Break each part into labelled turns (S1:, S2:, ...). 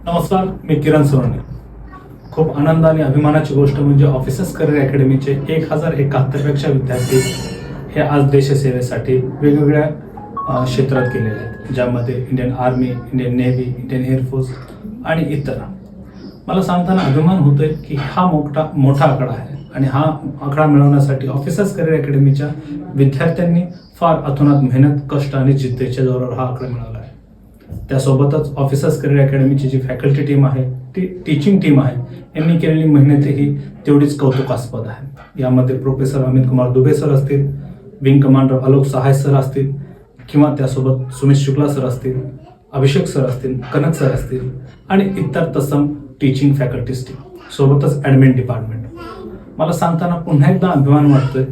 S1: नमस्कार, मी किरण सोनवणे. खूप आनंद आणि अभिमानाची गोष्ट म्हणजे ऑफिसर्स करिअर अकॅडमीचे 1071 पेक्षा विद्यार्थी हे आज देशसेवेसाठी वेगवेगळ्या क्षेत्रात गेलेले आहेत, ज्यामध्ये Indian army, Indian navy, Indian air force आणि इतर. मला सांगताना अभिमान होतोय की हा मोठा आकडा आहे आणि हा आकडा मिळवण्यासाठी ऑफिसर्स करिअर अकॅडमीच्या विद्यार्थ्यांनी फार अतोनात मेहनत, कष्ट आणि जिद्दीच्या जोरावर हा आकडा मिळवला आहे. त्यासोबतच ऑफिसर्स करिअर अकॅडमीची जी फॅकल्टी टीम आहे, ती टीचिंग टीम आहे, यांनी केलेली मेहनतही तेवढीच कौतुकास्पद आहे. यामध्ये प्रोफेसर अमित कुमार दुबे सर असतील, विंग कमांडर आलोक सहाय सर असतील, किंवा त्यासोबत सुमित शुक्ला सर असतील, अभिषेक सर असतील, कनक सर असतील आणि इतर तत्सम टीचिंग फॅकल्टीज टीम, सोबतच ॲडमिन डिपार्टमेंट. मला सांगताना पुन्हा एकदा अभिमान वाटतोय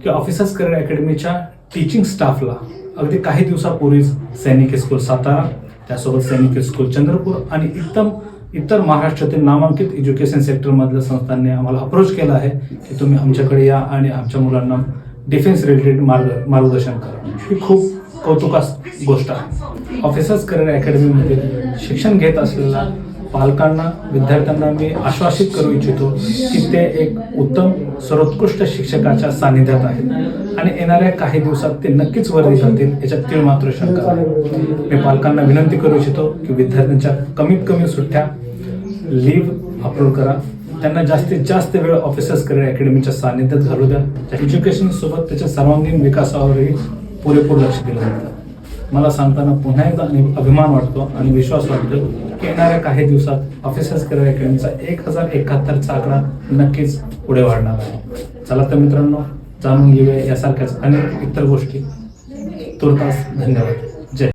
S1: की ऑफिसर्स करिअर अकॅडमीच्या टीचिंग स्टाफला अगदी काही दिवसापूर्वीच सैनिक स्कूल सातारा, त्यासोबत सैनिक स्कूल चंद्रपूर आणि इतर महाराष्ट्रातील नामांकित एज्युकेशन सेक्टरमधल्या संस्थांनी आम्हाला अप्रोच केला आहे की तुम्ही आमच्याकडे या आणि आमच्या मुलांना डिफेन्स रिलेटेड मार्गदर्शन करा. ही खूप कौतुकास गोष्ट आहे. ऑफिसर्स करिअर अकॅडमीमध्ये शिक्षण घेत असलेल्या पालकांना, विद्यार्थ्यांना मी आश्वासित करू इच्छितो की ते एक उत्तम सर्वोत्कृष्ट शिक्षकाच्या सानिध्यात आहेत आणि येणाऱ्या काही दिवसात ते नक्कीच वर जातील, याच्यात तीळ मात्र शंका नाही. मी पालकांना विनंती करू इच्छितो की विद्यार्थ्यांच्या कमीत कमी सुट्ट्या लीव्ह अप्रूव्ह करा. त्यांना जास्तीत जास्त वेळ ऑफिसर्स करिअर अकॅडमीच्या सानिध्यात घालू द्या. एज्युकेशन सोबत त्याच्या सर्वांगीण विकासावरही पुरेपूर लक्ष दिलं जातं. मला सांगताना पुन्हा एकदा अभिमान वाटतो आणि विश्वास वाटतो की येणाऱ्या काही दिवसात ऑफिसर्स करिअर अकॅडमीचा 1071चा आकडा नक्कीच पुढे वाढणार आहे. चला तर मित्रांनो, जाणून घेऊया यासारख्याच अनेक इतर गोष्टी. तुर्तास धन्यवाद.